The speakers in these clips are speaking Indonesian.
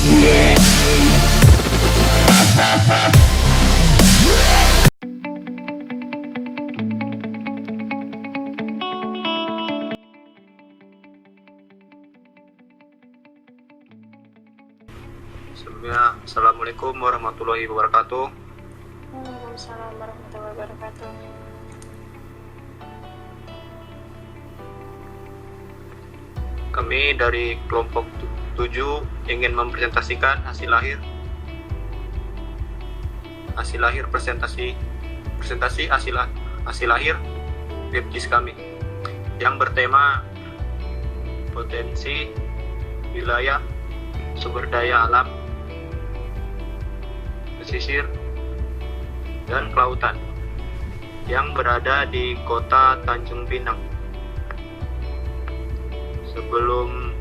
Sebelumnya, Assalamualaikum warahmatullahi wabarakatuh. Waalaikumsalam warahmatullahi wabarakatuh. Kami dari kelompok 7 ingin mempresentasikan hasil lahir presentasi hasil lahir Webgis kami yang bertema potensi wilayah sumber daya alam, pesisir, dan kelautan yang berada di kota Tanjung Pinang. Sebelum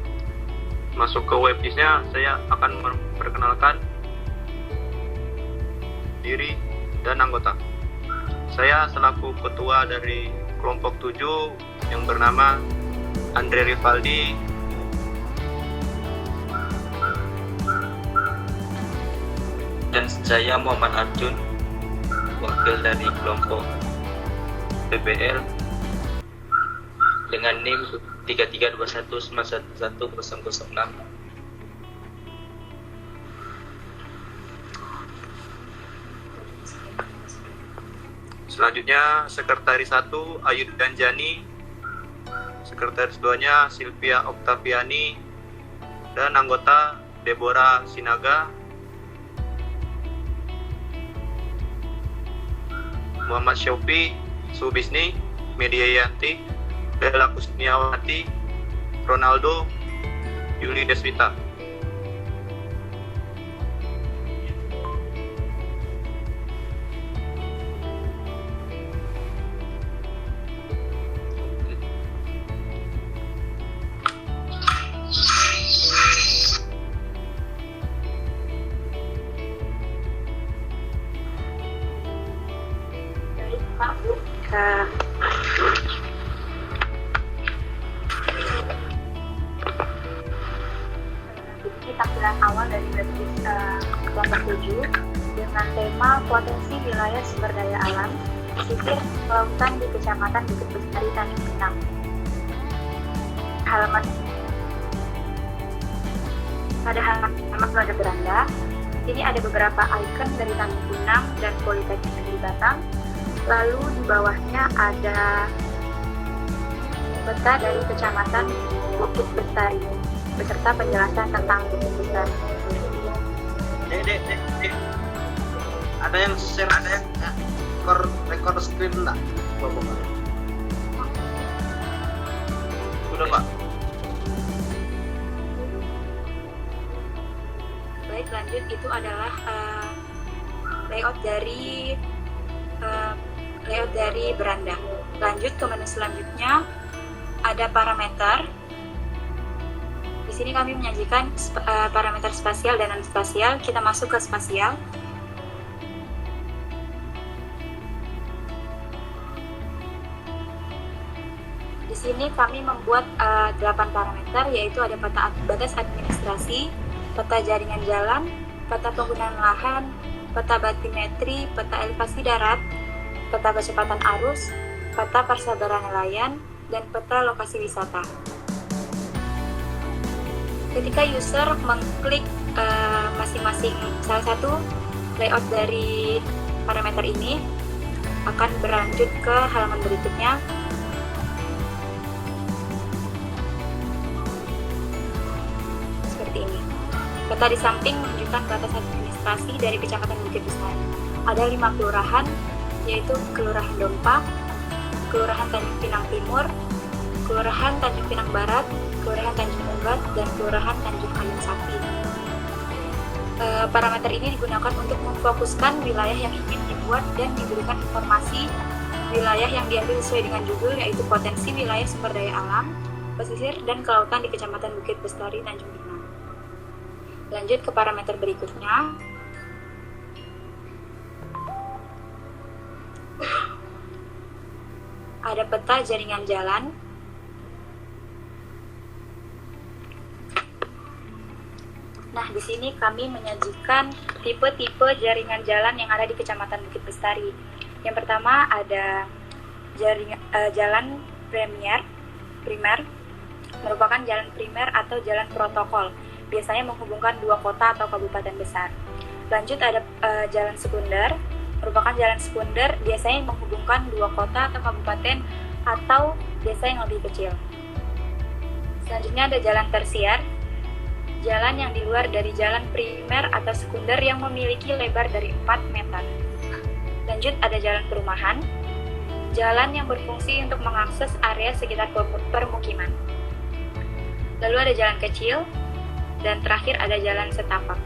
masuk ke webisnya, saya akan memperkenalkan diri dan anggota. Saya selaku ketua dari kelompok 7 yang bernama Andre Rivaldi. Dan saya Muhammad Arjun, wakil dari kelompok PBL dengan NIM 3321911006. Selanjutnya Sekretaris 1 Ayu Danjani, Sekretaris 2-nya Silvia Oktaviani, dan anggota Deborah Sinaga, Muhammad Syofi, Subisni, Mediayanti, Bella Kusniawati, Ronaldo, Yuli Deswita. Ini tampilan awal dari webgis kelompok 7 dengan tema potensi wilayah sumber daya alam, pesisir, kelautan di Kecamatan Bukit Bestari, Tanjung Pinang. Pada halaman ada beranda. Ini ada beberapa icon dari Tanjung Pinang dan Politeknik Negeri Batang. Lalu di bawahnya ada peta dari Kecamatan Bukit Bestari beserta penjelasan tentang Bukit Bestari. Dek. Ada yang share, ada yang record screen enggak? Sudah, Pak. Baik, lanjut. Itu adalah layout dari beranda. Lanjut ke menu selanjutnya, ada parameter. Di sini kami menyajikan parameter spasial dan non-spasial. Kita masuk ke spasial. Di sini kami membuat 8 parameter, yaitu ada peta batas administrasi, peta jaringan jalan, peta penggunaan lahan, peta batimetri, peta elevasi darat, peta kecepatan arus, peta persabaran nelayan, dan peta lokasi wisata. Ketika user mengklik masing-masing salah satu layout dari parameter ini, akan berlanjut ke halaman berikutnya. Seperti ini. Peta di samping menunjukkan batas administrasi dari Kecamatan Bukit Bestari. Ada 5 kelurahan, yaitu Kelurahan Dompa, Kelurahan Tanjung Pinang Timur, Kelurahan Tanjung Pinang Barat, Kelurahan Tanjung Ubat, dan Kelurahan Tanjung Ayun Sapi. Parameter ini digunakan untuk memfokuskan wilayah yang ingin dibuat dan diberikan informasi wilayah yang diambil sesuai dengan judul, yaitu potensi wilayah sumber daya alam, pesisir, dan kelautan di Kecamatan Bukit Bestari, Tanjung Pinang. Lanjut ke parameter berikutnya. Ada peta jaringan jalan. Nah, di sini kami menyajikan tipe-tipe jaringan jalan yang ada di Kecamatan Bukit Bestari. Yang pertama ada jalan primer, merupakan jalan primer atau jalan protokol, biasanya menghubungkan dua kota atau kabupaten besar. Lanjut ada jalan sekunder, merupakan jalan sekunder, biasanya menghubungkan dua kota atau kabupaten atau desa yang lebih kecil. Selanjutnya ada jalan tersier, jalan yang di luar dari jalan primer atau sekunder yang memiliki lebar dari 4 meter. Lanjut ada jalan perumahan, jalan yang berfungsi untuk mengakses area sekitar permukiman. Lalu ada jalan kecil, dan terakhir ada jalan setapak.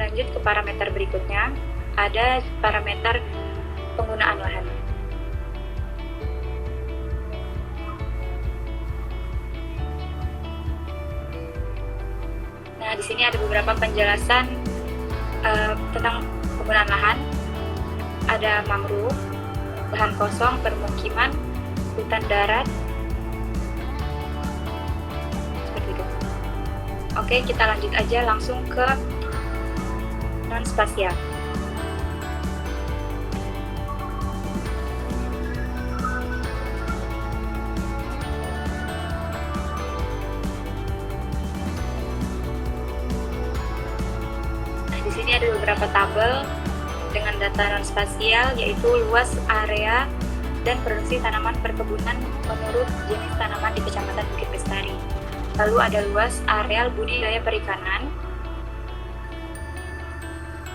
Lanjut ke parameter berikutnya, ada parameter penggunaan lahan. Nah, di sini ada beberapa penjelasan tentang penggunaan lahan. Ada mangrove, lahan kosong, permukiman, hutan darat. Seperti itu. Oke, kita lanjut aja langsung ke non-spasial. Di sini ada beberapa tabel dengan data non-spasial, yaitu luas area dan produksi tanaman perkebunan menurut jenis tanaman di Kecamatan Bukit Bestari. Lalu ada luas areal budidaya perikanan.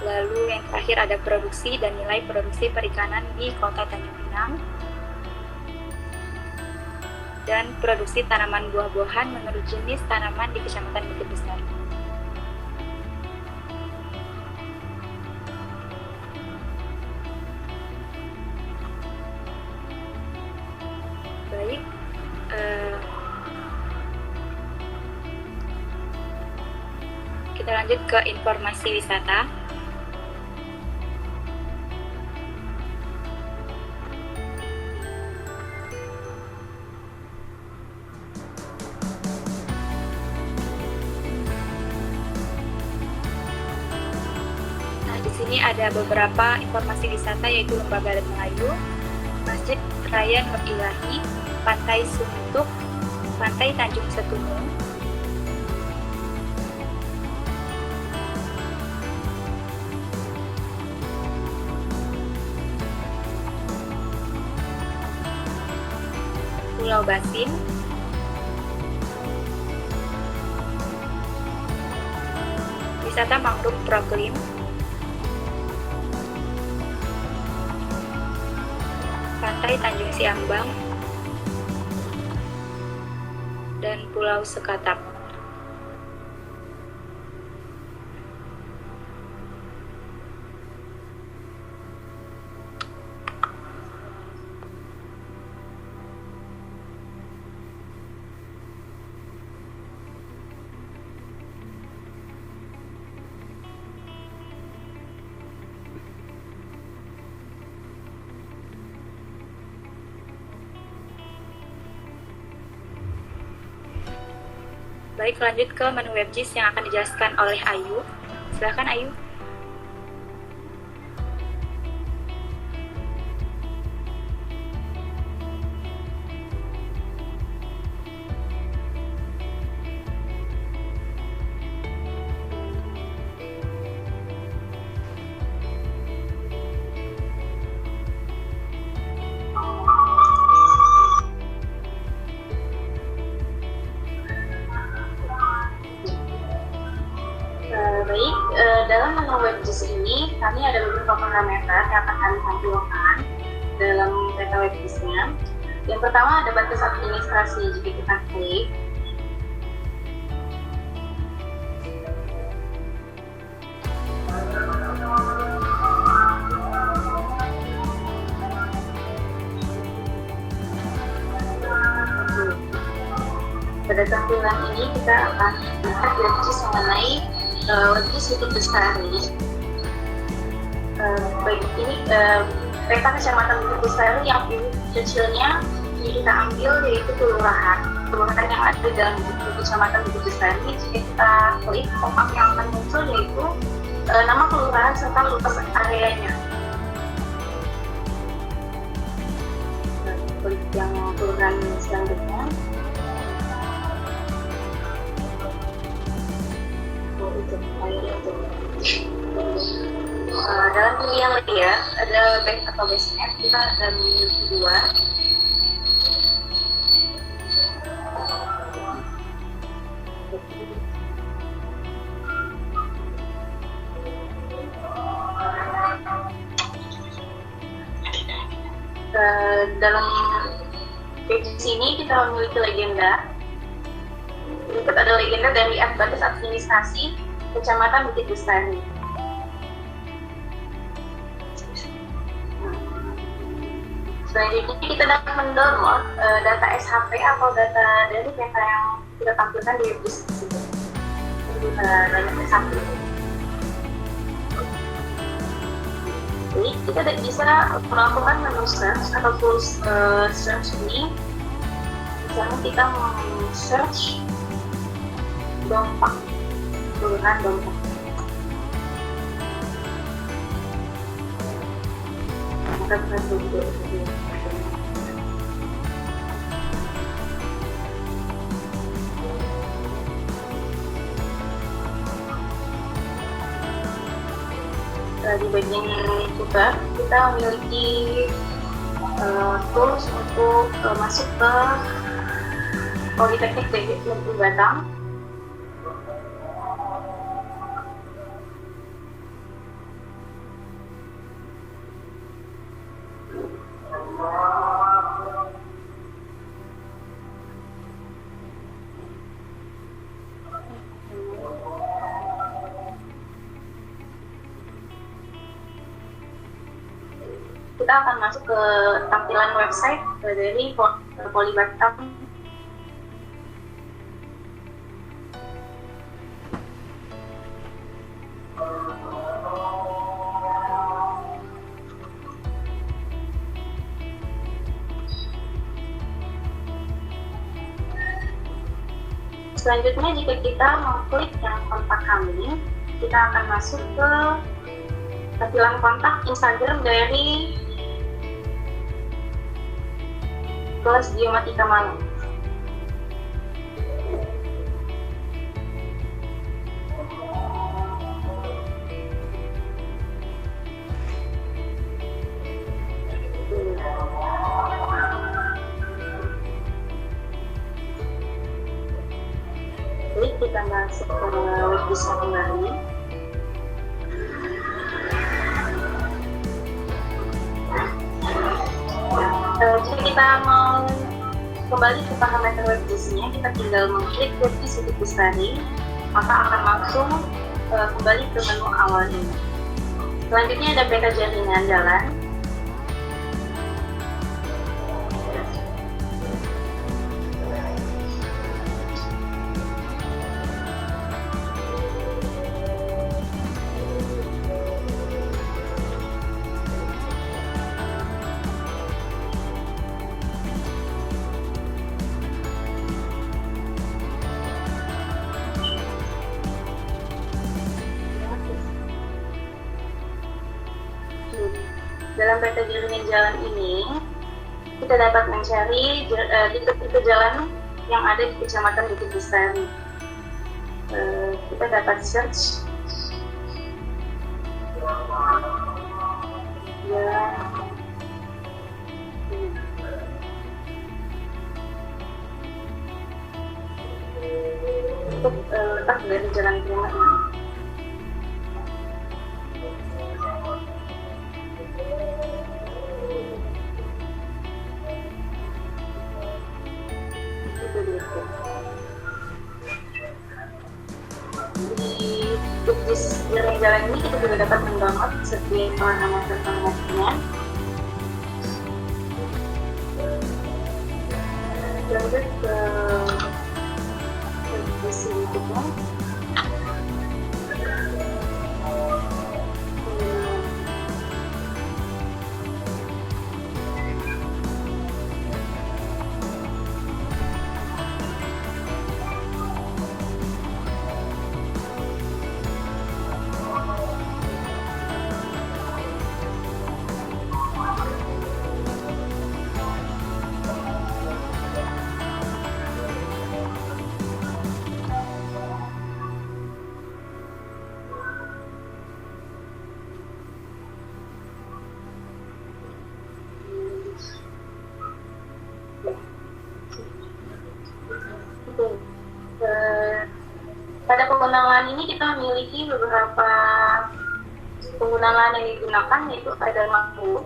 Lalu yang terakhir ada produksi dan nilai produksi perikanan di Kota Tanjung Pinang. Dan produksi tanaman buah-buahan menurut jenis tanaman di Kecamatan Bukit Bestari. Baik, kita lanjut ke informasi wisata. Nah, di sini ada beberapa informasi wisata, yaitu Lembaga Adat Melayu, Masjid Raya Nur Ilahi, Pantai Sumentuk, Pantai Tanjung Setunung, Pulau Basin, wisata mangrove Proklim, Pantai Tanjung Siambang, dan Pulau Sekatap. Baik, lanjut ke menu WebGIS yang akan dijelaskan oleh Ayu. Silakan Ayu. Baik, dalam menu WebGIS ini kami ada beberapa parameter yang akan kami tampilkan dalam data WebGIS-nya. Yang pertama ada batas administrasi. Jika kita klik, pada tampilan ini kita akan lihat WebGIS mengenai WebGIS Bukit Bestari. Baik, ini peta Kecamatan Bukit Bestari yang kecilnya kita ambil yaitu kelurahan yang ada dalam kecamatan Bukit Bestari. Jika kita klik, pop-up yang akan muncul yaitu nama kelurahan serta luas areanya. Klik yang kelurahan selanjutnya. Dalam pilihan lagi ya, ada bank atau basement, kita ada memiliki dua. Dalam page ini kita memiliki legenda. Berikut ada legenda dari batas administrasi Kecamatan Bukit Bestari. Selanjutnya kita dapat mendownload data SHP atau data dari peta yang kita tampilkan di website tersebut. Data SHP. Jadi kita bisa melakukan menu search atau full search ini. Misalnya kita search Dompak, kelurahan Dompak. Maka kita tunggu. Di bagian putar kita memiliki tools untuk masuk ke Politeknik Negeri Batang. Kita akan masuk ke tampilan website dari Poli Batam. Selanjutnya jika kita mengklik yang kontak kami, kita akan masuk ke tampilan kontak Instagram dari kelas Geomatika Malang. Jadi kita masuk ke web design kembali. Jika kita mau kembali ke parameter web design-nya, kita tinggal mengklik website Bukit Bestari, maka akan langsung kembali ke menu awal ini. Selanjutnya ada peta jaringan jalan. Dalam peta jaringan jalan ini, kita dapat mencari titik-titik jalan yang ada di Kecamatan Bukit Bestari. Kita dapat search untuk letak dari jalan keluarnya. Di jalan ini kita juga dapat mendownload setiap parameter-parameternya. Lanjut ke edisi berikutnya. penggunaan lahan ini kita memiliki beberapa penggunaan lahan yang digunakan, yaitu ada lampu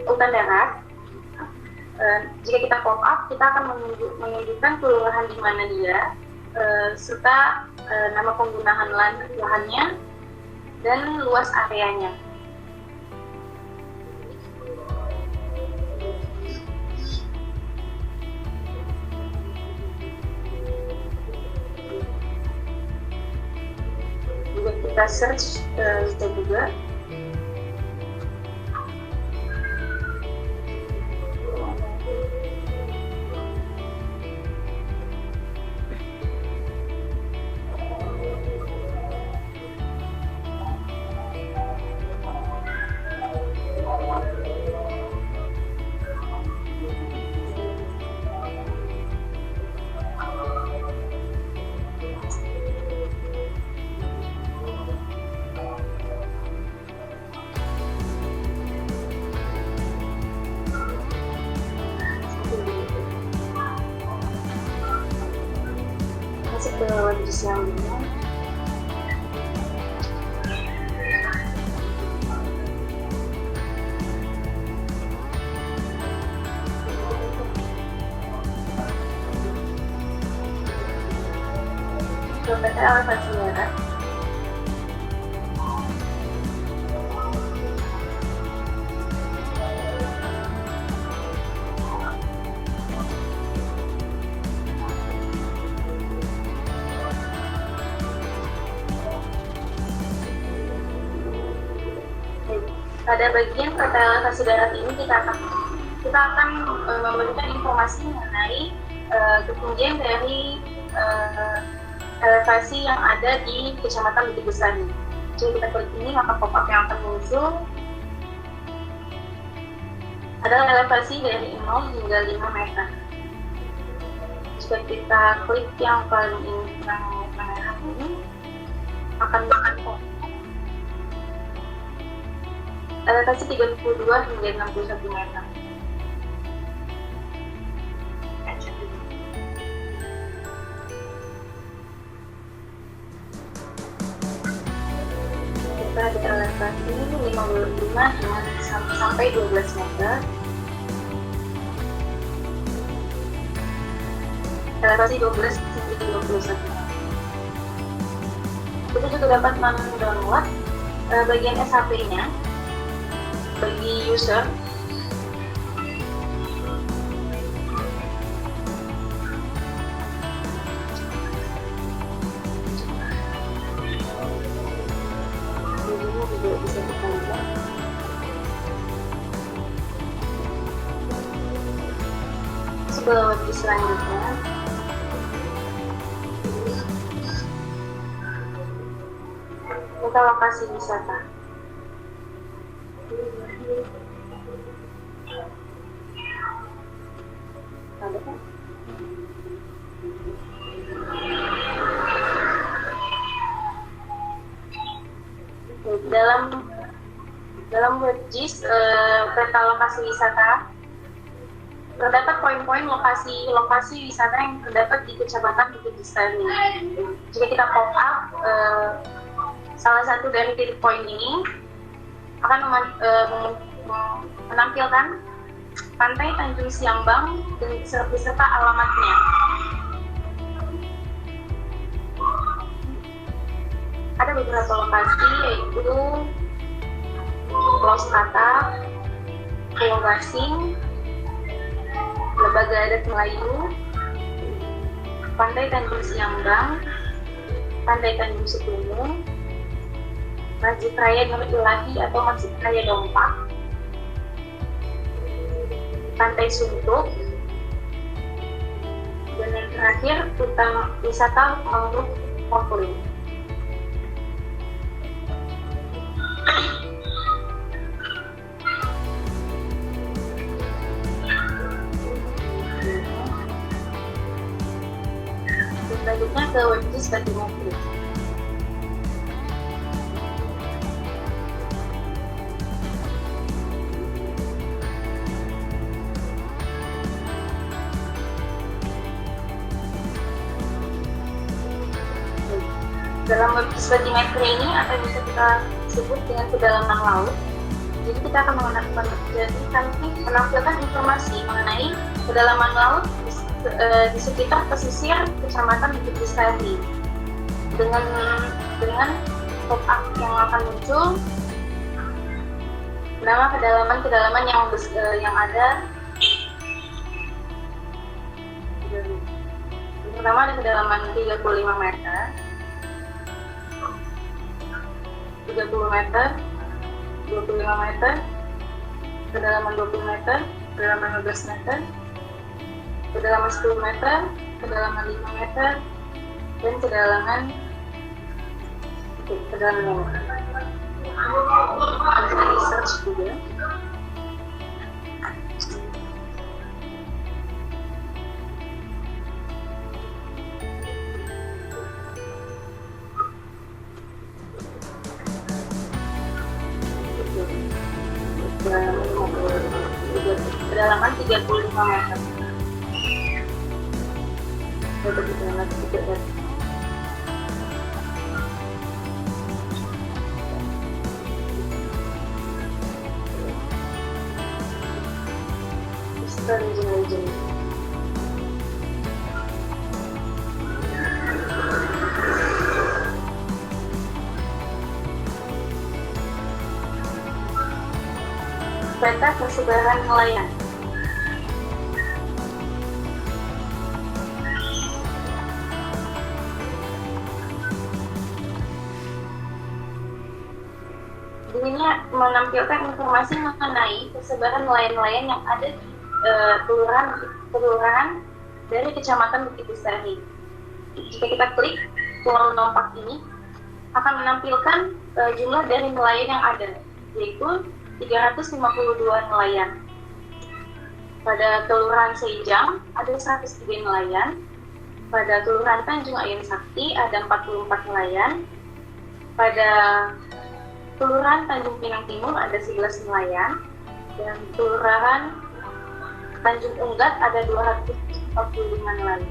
hutan darat. Jika kita pop up, kita akan menunjukkan kelurahan di mana dia, serta nama penggunaan lahannya dan luas areanya. Juga kita search bisa juga. Masuk ke website selanjutnya. PT Elevasi Darat. Pada bagian peta elevasi darat ini kita akan memberikan informasi mengenai ketinggian dari elevasi yang ada di Kecamatan Bukit Besar. Jika kita klik ini, maka pop-up yang akan muncul adalah elevasi dari 0 hingga 5 meter. Jika kita klik yang paling merah ini, akan pop elevasi 32 hingga 61 meter. Kita ada elevasi 55 sampai 12 meter. Elevasi 12 hingga 21 meter. Kita juga dapat mendownload bagian SHP-nya bagi user. Ini juga bisa kita lihat. Sebelah website selanjutnya. Kita lokasi wisata. Dalam WebGIS peta lokasi wisata terdapat poin-poin lokasi wisata yang terdapat di Kecamatan Bukit Besar. Jika kita pop up salah satu dari titik poin ini akan menampilkan Pantai Tanjung Siambang beserta alamatnya. Ada beberapa lokasi, yaitu Pulau Sekata, Pulau Gasing, Lembaga Adat Melayu, Pantai Tanjung Siambang, Pantai Tanjung Setumung, Masjid Raya Nur Ilahi atau Masjid Raya Dompak, Pantai Suntuk, dan yang terakhir hutan wisata mangrove Populi. Selanjutnya ke website bagi mobil. dalam batimeter ini atau bisa kita sebut dengan kedalaman laut. Jadi kita akan menampilkan informasi mengenai kedalaman laut di sekitar pesisir Kecamatan Bukit Bestari dengan pop up yang akan muncul nama kedalaman yang ada. Pertama ada kedalaman 35 meter, 30 meter, 25 meter, kedalaman 20 meter, kedalaman 15 meter, kedalaman 10 meter, kedalaman 5 meter, dan kedalaman ada research juga. Kedalaman 35 meter. Kedalaman 3 meter. Legend. Peta persebaran nelayan. Dirinya menampilkan informasi mengenai persebaran nelayan-nelayan yang ada di kelurahan dari Kecamatan Bukit Bestari. Jika kita klik pulau Nompak ini akan menampilkan jumlah dari nelayan yang ada, yaitu 352 nelayan. Pada Kelurahan Seinjang ada 103 nelayan. Pada Kelurahan Tanjung Ayun Sakti ada 44 nelayan. Pada Kelurahan Tanjung Pinang Timur ada 11 nelayan. Dan Kelurahan Tanjung Unggat ada 245 nelayan.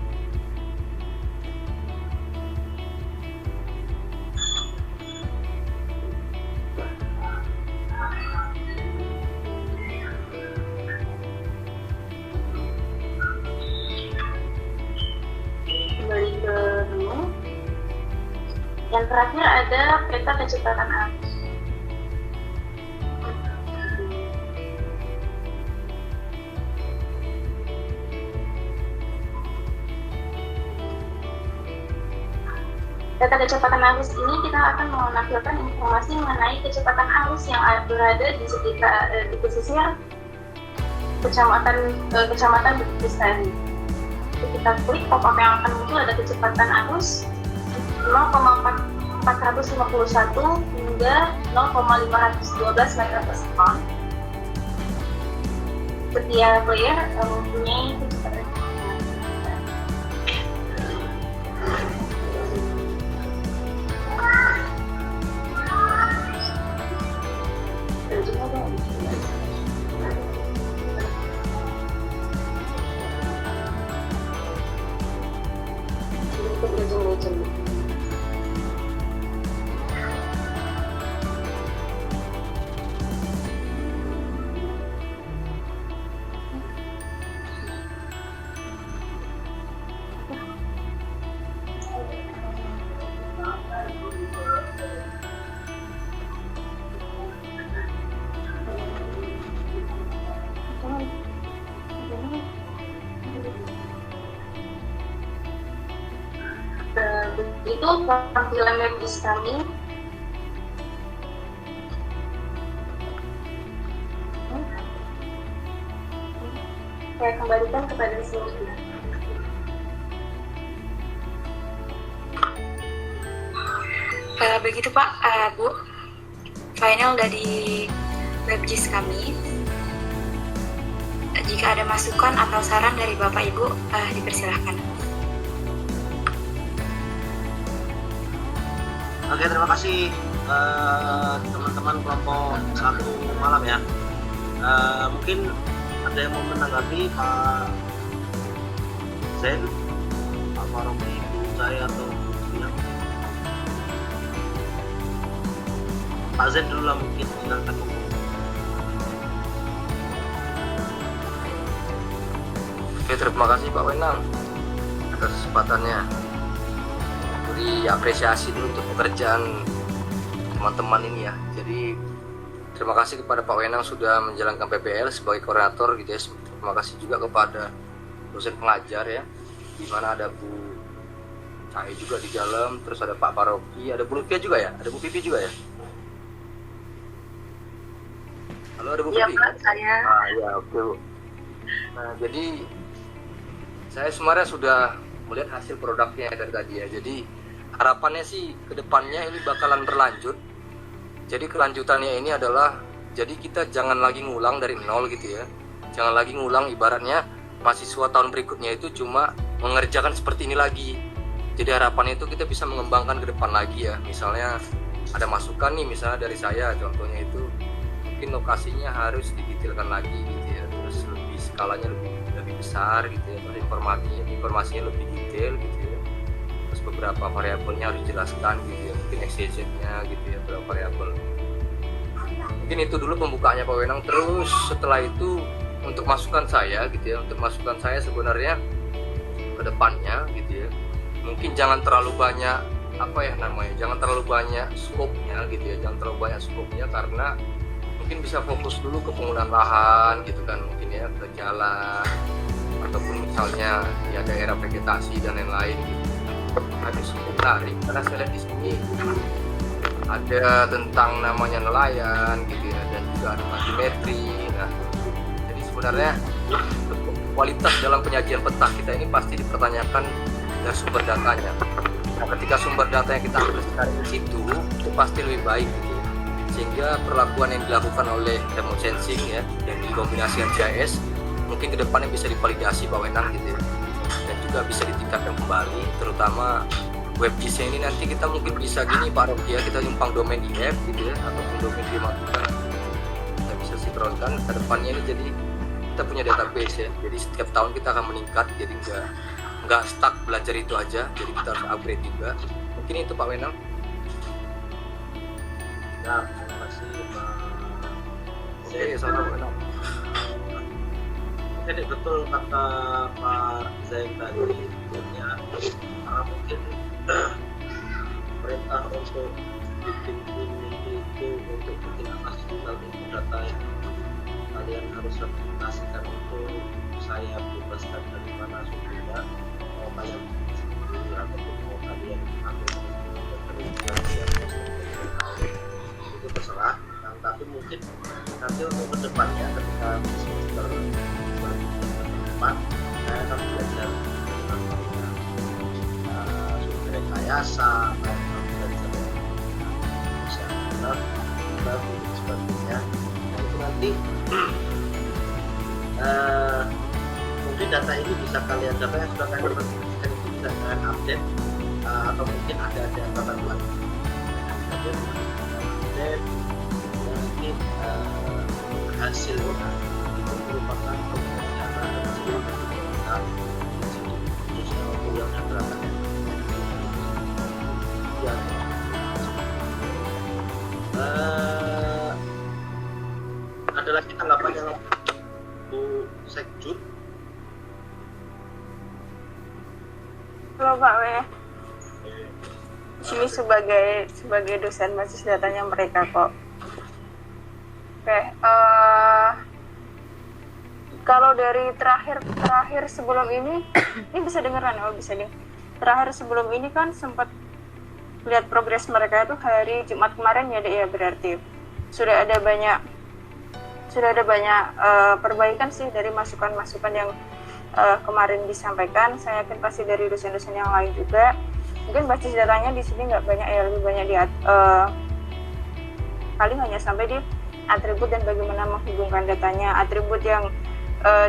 Kembali ke menu. Yang terakhir ada peta kecepatan arus. Peta kecepatan arus ini kita akan menampilkan informasi mengenai kecepatan arus yang berada di sekitar di pesisir Kecamatan Bukit Bestari. Kita klik pop-up yang akan muncul, ada kecepatan arus 0,451 hingga 0,512 meter per sekon. Setiap player mempunyai kecepatan. Itu tampilan webis kami. Saya kembalikan kepada Sylvia. Begitu Pak, Bu, final dari webgis kami. Jika ada masukan atau saran dari Bapak Ibu, dipersilahkan. Oke, terima kasih teman-teman kelompok 1 malam ya. Mungkin ada yang mau menanggapi Pak Zen, Pak Farouk, Ibu saya atau yang Pak Zen dulu lah mungkin, silakan. Oke, terima kasih Pak Wenang atas kesempatannya. Beri apresiasi dulu untuk pekerjaan teman-teman ini ya. Jadi terima kasih kepada Pak Wenang sudah menjalankan PBL sebagai koordinator gitu ya. Terima kasih juga kepada dosen pengajar ya, di mana ada Bu Cahaya juga di dalam, terus ada Pak Paroki, ada Bu Lutfia juga ya, ada Bu Pipi juga ya. Halo, ada Bu Iya Pipi? Pak, saya. Ah ya, oke Bu. Nah, jadi saya sebenarnya sudah melihat hasil produknya dari tadi ya. Jadi harapannya sih ke depannya ini bakalan berlanjut. Jadi kelanjutannya ini adalah, jadi kita jangan lagi ngulang dari nol gitu ya. Jangan lagi ngulang, ibaratnya mahasiswa tahun berikutnya itu cuma mengerjakan seperti ini lagi. Jadi harapannya itu kita bisa mengembangkan ke depan lagi ya. Misalnya ada masukan nih, misalnya dari saya contohnya itu mungkin lokasinya harus didetailkan lagi gitu ya. Terus lebih skalanya lebih besar gitu ya. Terus informasinya lebih detail gitu ya. Terus beberapa variabelnya harus dijelaskan gitu ya. Mungkin XYZ-nya gitu ya, beberapa variabel. Mungkin itu dulu pembukaannya Pak Wenang. Terus setelah itu untuk masukan saya gitu ya, untuk masukan saya sebenarnya ke depannya gitu ya, mungkin jangan terlalu banyak jangan terlalu banyak skopnya gitu ya, jangan terlalu banyak skopnya, karena mungkin bisa fokus dulu ke penggunaan lahan gitu kan, mungkin ya ke jalan ataupun misalnya ya daerah vegetasi dan lain-lain gitu. Ada cukup menarik karena saya lihat di sini ada tentang namanya nelayan gitu ya, dan juga ada batimetri. Nah, jadi sebenarnya kualitas dalam penyajian peta kita ini pasti dipertanyakan dari sumber datanya. Nah, ketika sumber data yang kita ambil dari situ itu pasti lebih baik gitu ya. Sehingga perlakuan yang dilakukan oleh remote sensing ya, yang dikombinasikan GIS, mungkin kedepannya bisa divalidasi Pak Wenang gitu ya, dan juga bisa ditingkatkan kembali, terutama WebGIS ini nanti kita mungkin bisa gini Pak Rocky ya, kita nyumpang domain IF gitu ya, ataupun domain dimatikan, kita bisa sinkronkan ke depannya ini. Jadi kita punya database ya, jadi setiap tahun kita akan meningkat, jadi nggak stuck belajar itu aja, jadi kita harus upgrade juga. Mungkin itu Pak Wenang. Ya, terima kasih Pak. Oke, sama Pak Wenang. Jadi betul kata Pak Zain tadi ya, karena mungkin perintah untuk bikin ini itu untuk bikin atas tentang input data yang kalian harus sertifikasikan itu, saya bebaskan dari mana sumbernya, mau kalian sendiri ataupun mau kalian ambil dari yang itu terserah. Nah, tapi mungkin nanti untuk kedepannya ketika semester depan saya akan belajar tentang sumber rekayasa, belajar bisa benar dan sebagainya. Nah, itu nanti mungkin data ini bisa kalian, data yang sudah kalian perhatikan itu bisa kalian update, atau mungkin ada catatan update nanti hasilnya itu merupakan data hasil kita khususnya untuk yang gerakan yang ada lagi tanggapan yang Bu Sekjun. Halo Pak W. Di sini sebagai dosen basis datanya mereka kok. Oke, kalau dari terakhir sebelum ini bisa dengeran ya? Oh, bisa nih. Terakhir sebelum ini kan sempat lihat progres mereka itu hari Jumat kemarin ya, Dek, ya, berarti sudah ada banyak perbaikan sih dari masukan-masukan yang kemarin disampaikan. Saya yakin pasti dari dosen-dosen yang lain juga. Mungkin basis datanya di sini nggak banyak ya, lebih banyak di paling hanya sampai di atribut dan bagaimana menghubungkan datanya. Atribut yang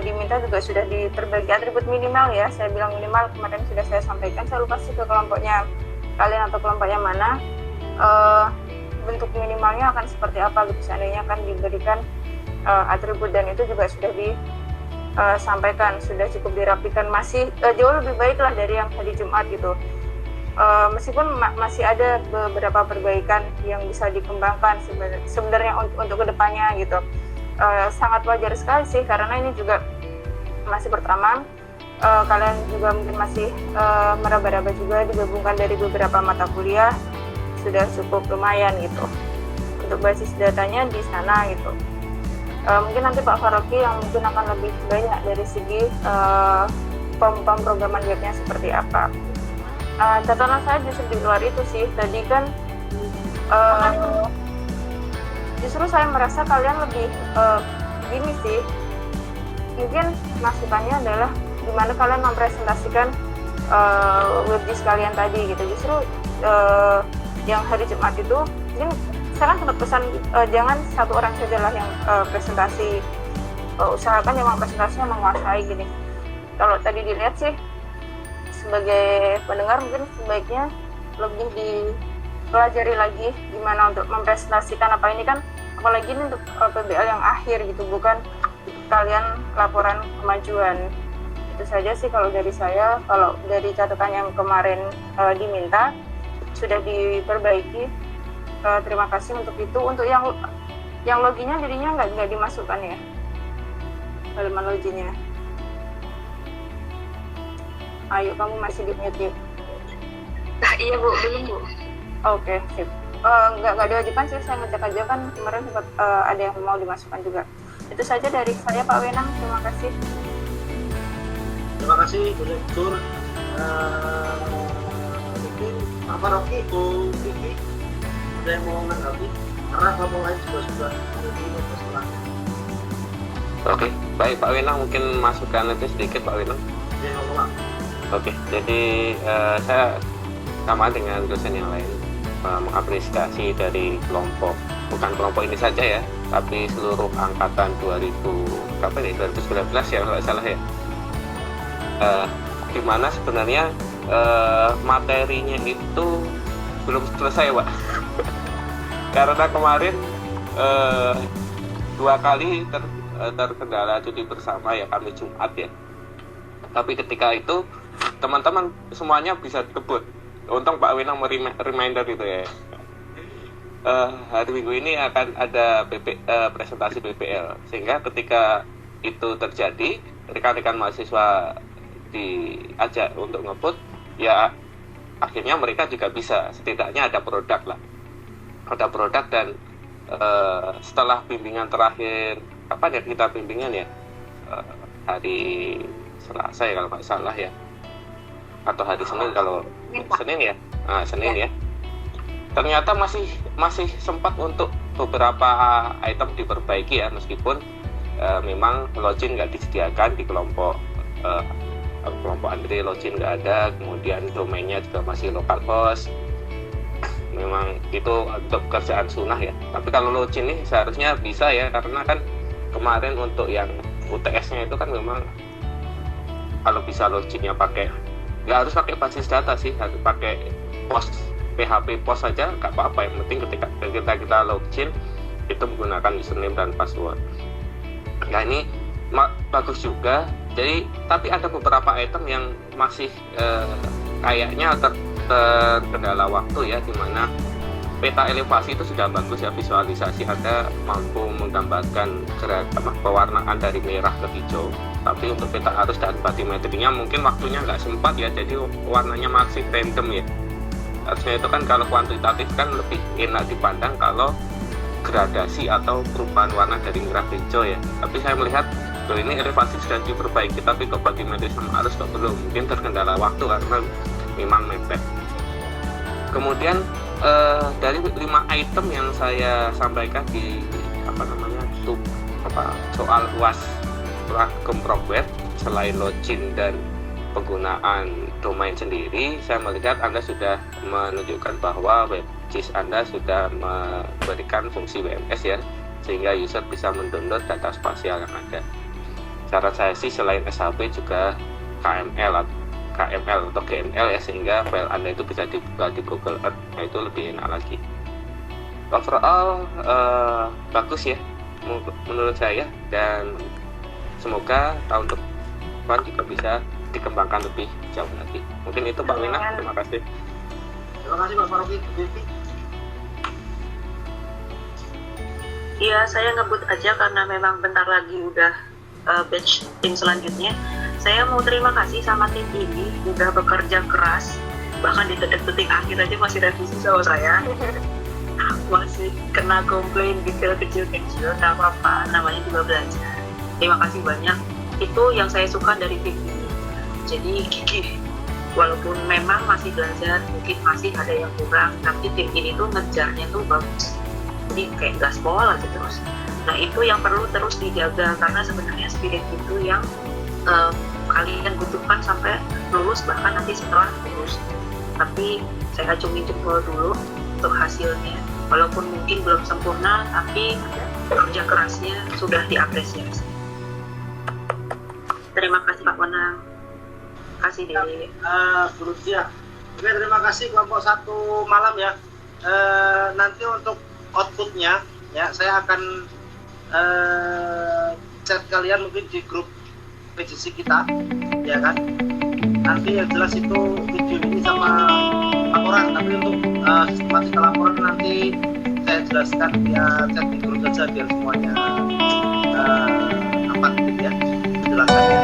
diminta juga sudah terbagi atribut minimal ya, saya bilang minimal kemarin sudah saya sampaikan. Saya lupa sih ke kelompoknya kalian atau kelompoknya mana, bentuk minimalnya akan seperti apa gitu, seandainya akan diberikan atribut, dan itu juga sudah disampaikan, sudah cukup dirapikan, masih jauh lebih baik lah dari yang hari Jumat gitu. meskipun masih ada beberapa perbaikan yang bisa dikembangkan sebenarnya untuk kedepannya gitu. Sangat wajar sekali sih karena ini juga masih pertama, kalian juga mungkin masih meraba-raba juga, digabungkan dari beberapa mata kuliah sudah cukup lumayan gitu untuk basis datanya di sana gitu. Mungkin nanti Pak Faroki yang mungkin akan lebih banyak dari segi pemrograman webnya seperti apa. Catatan saya justru di luar itu sih, tadi kan justru saya merasa kalian lebih gini sih, mungkin masukannya adalah gimana kalian mempresentasikan webdisk kalian tadi gitu. Justru yang hari Jumat itu mungkin saya kan sempat pesan jangan satu orang saja lah yang presentasi, usahakan yang presentasinya menguasai gini. Kalau tadi dilihat sih sebagai pendengar mungkin sebaiknya lebih dipelajari lagi gimana untuk mempresentasikan apa ini kan, apalagi ini untuk PBL yang akhir gitu, bukan kalian laporan kemajuan. Itu saja sih kalau dari saya. Kalau dari catatan yang kemarin diminta sudah diperbaiki, terima kasih untuk itu. Untuk yang loginnya jadinya nggak dimasukkan ya, halaman loginnya. Ayo, kamu masih di mute. Iya Bu, belum Bu. Oke, sip. Nggak diwajibkan sih, saya ngecek aja kan kemarin sempat ada yang mau dimasukkan juga. Itu saja dari saya Pak Wenang, terima kasih. Terima kasih Bu Direktur. Mungkin Pak Faroki, Bu Vicky ada yang mau menanggapi karena kamu lain juga sudah menjadi masalah. Oke, baik Pak Wenang, mungkin masukan itu sedikit Pak Wenang. Ya, ngomong. Oke, jadi saya sama dengan dosen yang lain mengapresiasi dari kelompok, bukan kelompok ini saja ya, tapi seluruh angkatan 2019 ya kalau salah ya, dimana sebenarnya materinya itu belum selesai Pak. Karena kemarin 2 kali terkendala cuti bersama ya, kami Jumat ya, tapi ketika itu teman-teman semuanya bisa kebut. Untung Pak Wenang reminder itu ya. Hari Minggu ini akan ada presentasi BPL, sehingga ketika itu terjadi rekan-rekan mahasiswa diajak untuk ngebut ya, akhirnya mereka juga bisa, setidaknya ada produk lah, ada produk. Dan setelah bimbingan terakhir, kapan ya kita bimbingan ya, hari Selasa ya kalau nggak salah ya, atau hari Senin kalau Senin ya, Senin ya. Ternyata masih sempat untuk beberapa item diperbaiki ya, meskipun memang login nggak disediakan di kelompok Andre, login nggak ada, kemudian domainnya juga masih localhost. Memang itu untuk pekerjaan sunnah ya. Tapi kalau login ini seharusnya bisa ya, karena kan kemarin untuk yang UTS-nya itu kan memang kalau bisa loginnya pakai, nggak harus pakai basis data sih, harus pakai post, PHP post saja nggak apa-apa. Yang penting ketika kita login itu menggunakan username dan password. Nah ini bagus juga. Jadi tapi ada beberapa item yang masih kayaknya terkendala waktu ya, dimana peta elevasi itu sudah bagus ya, visualisasi Anda mampu menggambarkan pewarnaan dari merah ke hijau, tapi untuk peta arus dan batimetrinya mungkin waktunya nggak sempat ya, jadi warnanya masih random ya. Harusnya itu kan kalau kuantitatif kan lebih enak dipandang kalau gradasi atau perubahan warna dari merah ke hijau ya. Tapi saya melihat ini elevasi sudah diperbaiki, tapi kok batimetri sama arus kok belum, mungkin terkendala waktu karena memang mepet. Kemudian dari 5 item yang saya sampaikan di soal UAS Gumprok Web, selain login dan penggunaan domain sendiri, saya melihat Anda sudah menunjukkan bahwa webgis Anda sudah memberikan fungsi WMS ya, sehingga user bisa mendownload data spasial yang ada. Saran saya sih selain SHP juga KML atau GML ya, sehingga file Anda itu bisa dibuka di Google Earth. Nah, itu lebih enak lagi. Overall bagus ya menurut saya, dan semoga tahun depan juga bisa dikembangkan lebih jauh lagi. Mungkin itu Pak Wina, terima kasih. Terima kasih Pak Faroki. Vivi. Iya, saya ngebut aja karena memang bentar lagi udah batch tim selanjutnya. Saya mau terima kasih sama tim ini, udah bekerja keras, bahkan di detik-detik akhir aja masih revisi sama saya. Masih kena komplain detail kecil-kecil, nggak apa-apa, namanya juga belajar. Terima kasih banyak, itu yang saya suka dari tim ini. Jadi gigih, walaupun memang masih belajar, mungkin masih ada yang kurang, tapi tim ini tuh ngejarnya tuh bagus. Jadi kayak gaspol aja terus. Nah itu yang perlu terus dijaga, karena sebenarnya spirit itu yang kalian butuhkan sampai lulus, bahkan nanti setelah lulus. Tapi saya acungin jempol dulu untuk hasilnya, walaupun mungkin belum sempurna, tapi kerja kerasnya sudah diapresiasi. Terima kasih Pak Wenang. Kasih deh. Bu Rutia. Oke, terima kasih kelompok 1 malam ya. Nanti untuk outputnya ya saya akan chat kalian mungkin di grup PJC kita ya kan. Nanti yang jelas itu video ini sama laporan, tapi untuk sistematika laporan nanti saya jelaskan via chat di grup saja biar semuanya aman gitu ya penjelasannya.